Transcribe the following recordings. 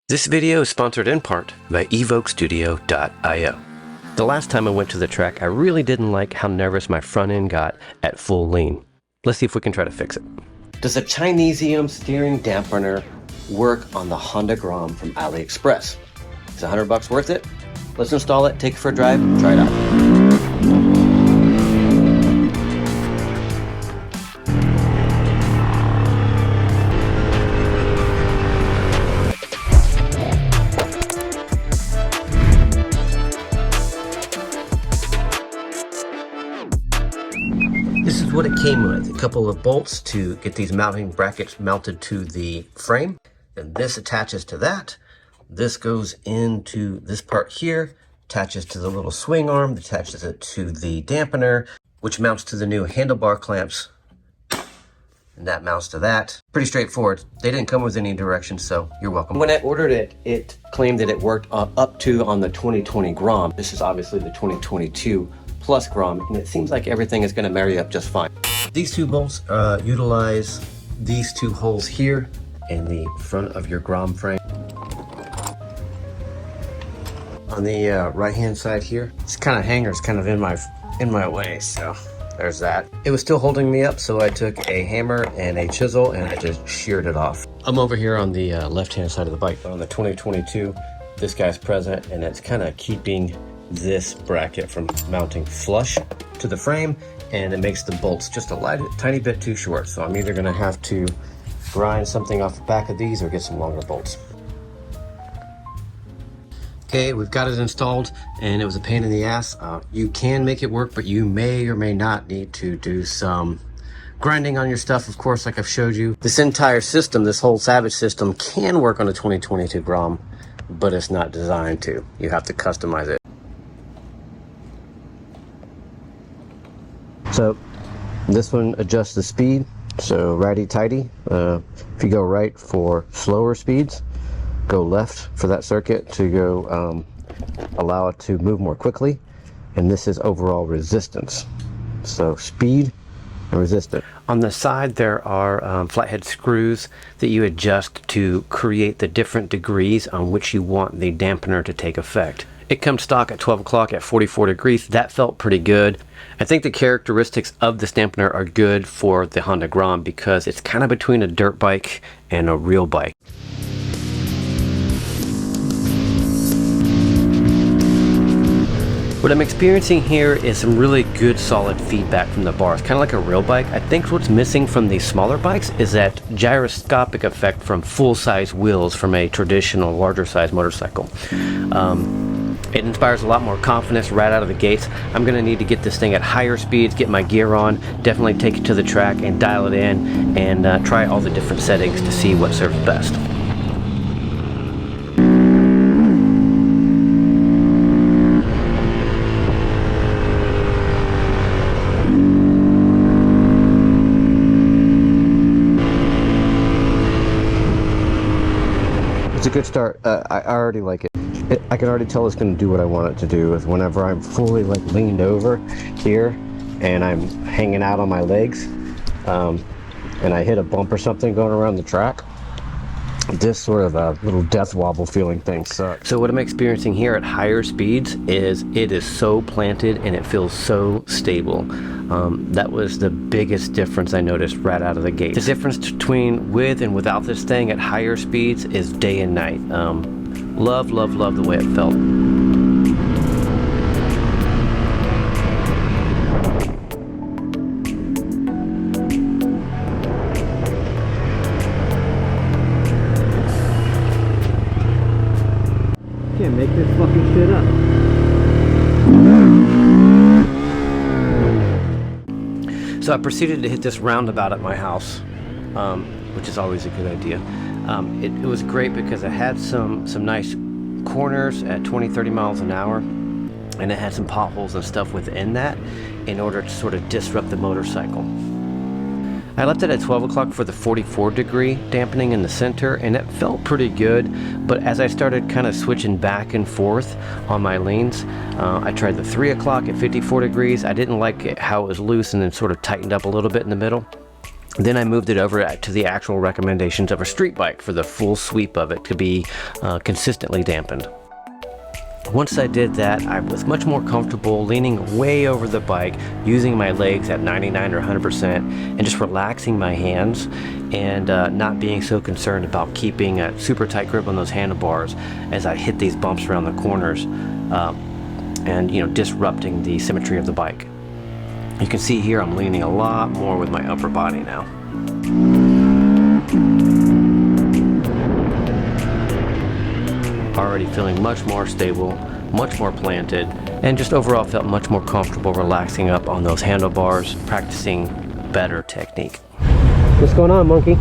This video is sponsored in part by evokestudio.io. The last time I went to the track, I really didn't like how nervous my front end got at full lean. Let's see if we can try to fix it. Does a Chinesium steering dampener work on the Honda Grom from AliExpress? Is $100 worth it? Let's install it, take it for a drive, try it out. This is what it came with, a couple of bolts to get these mounting brackets mounted to the frame. And this attaches to that. This goes into this part here, attaches to the little swing arm, attaches it to the dampener, which mounts to the new handlebar clamps. And that mounts to that. Pretty straightforward. They didn't come with any directions, so you're welcome. When I ordered it, it claimed that it worked up to on the 2020 Grom. This is obviously the 2022 Plus Grom, and it seems like everything is going to marry up just fine. These two bolts utilize these two holes here in the front of your Grom frame. On the right hand side here, this kind of hanger is kind of in my way, so there's that. It was still holding me up, so I took a hammer and a chisel and I just sheared it off. I'm over here on the left hand side of the bike. On the 2022, this guy's present, and it's kind of keeping this bracket from mounting flush to the frame, and it makes the bolts just a tiny bit too short. So I'm either gonna have to grind something off the back of these or get some longer bolts. Okay, we've got it installed, and it was a pain in the ass. You can make it work, but you may or may not need to do some grinding on your stuff, of course, like I've showed you. This entire system, this whole Savage system, can work on a 2022 Grom, but it's not designed to. You have to customize it. So this one adjusts the speed, so righty-tighty. If you go right for slower speeds, go left for that circuit to go allow it to move more quickly. And this is overall resistance. So speed and resistance. On the side there are flathead screws that you adjust to create the different degrees on which you want the dampener to take effect. It comes stock at 12 o'clock at 44 degrees. That felt pretty good. I think the characteristics of this dampener are good for the Honda Grom because it's kind of between a dirt bike and a real bike. What I'm experiencing here is some really good solid feedback from the bars, kind of like a real bike. I think what's missing from these smaller bikes is that gyroscopic effect from full-size wheels from a traditional larger size motorcycle. It inspires a lot more confidence right out of the gates. I'm going to need to get this thing at higher speeds, get my gear on, definitely take it to the track and dial it in and try all the different settings to see what serves best. It's a good start. I already like it. I can already tell it's going to do what I want it to do. Is whenever I'm fully like leaned over here and I'm hanging out on my legs and I hit a bump or something going around the track, this sort of a little death wobble feeling thing sucks. So what I'm experiencing here at higher speeds is it is so planted and it feels so stable. That was the biggest difference I noticed right out of the gate. The difference between with and without this thing at higher speeds is day and night. Love, love, love the way it felt. Can't make this fucking shit up. So I proceeded to hit this roundabout at my house, which is always a good idea. It was great because it had some nice corners at 20-30 miles an hour, and it had some potholes and stuff within that in order to sort of disrupt the motorcycle. I left it at 12 o'clock for the 44 degree dampening in the center, and it felt pretty good, but as I started kind of switching back and forth on my leans, I tried the 3 o'clock at 54 degrees. I didn't like how it was loose and then sort of tightened up a little bit in the middle. Then I moved it over to the actual recommendations of a street bike for the full sweep of it to be consistently dampened. Once I did that, I was much more comfortable leaning way over the bike, using my legs at 99 or 100%, and just relaxing my hands and not being so concerned about keeping a super tight grip on those handlebars as I hit these bumps around the corners and, you know, disrupting the symmetry of the bike. You can see here I'm leaning a lot more with my upper body now. Already feeling much more stable, much more planted, and just overall felt much more comfortable relaxing up on those handlebars, practicing better technique. What's going on, monkey?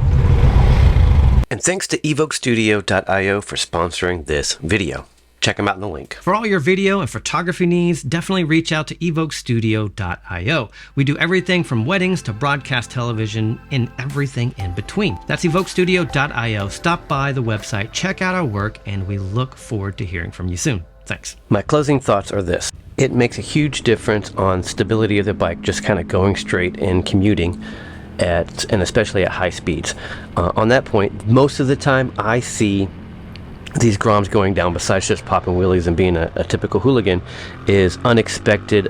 And thanks to evokestudio.io for sponsoring this video. Check them out in the link. For all your video and photography needs, definitely reach out to evokestudio.io. We do everything from weddings to broadcast television and everything in between. That's evokestudio.io. Stop by the website, check out our work, and we look forward to hearing from you soon. Thanks. My closing thoughts are this. It makes a huge difference on stability of the bike, just kind of going straight and commuting and especially at high speeds. On that point, most of the time I see these Groms going down, besides just popping wheelies and being a typical hooligan, is unexpected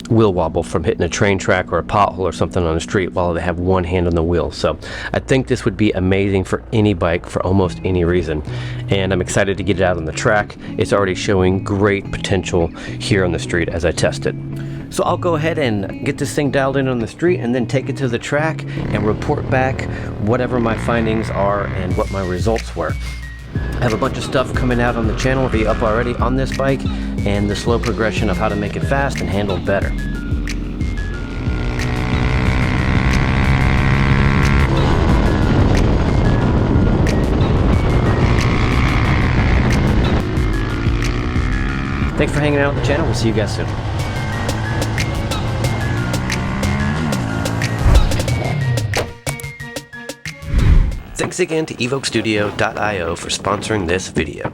wheel wobble from hitting a train track or a pothole or something on the street while they have one hand on the wheel. So I think this would be amazing for any bike for almost any reason, and I'm excited to get it out on the track. It's already showing great potential here on the street as I test it. So I'll go ahead and get this thing dialed in on the street and then take it to the track and report back whatever my findings are and what my results were. I have a bunch of stuff coming out on the channel already up already on this bike, and the slow progression of how to make it fast and handle better. Thanks for hanging out on the channel. We'll see you guys soon. Thanks again to evokestudio.io for sponsoring this video.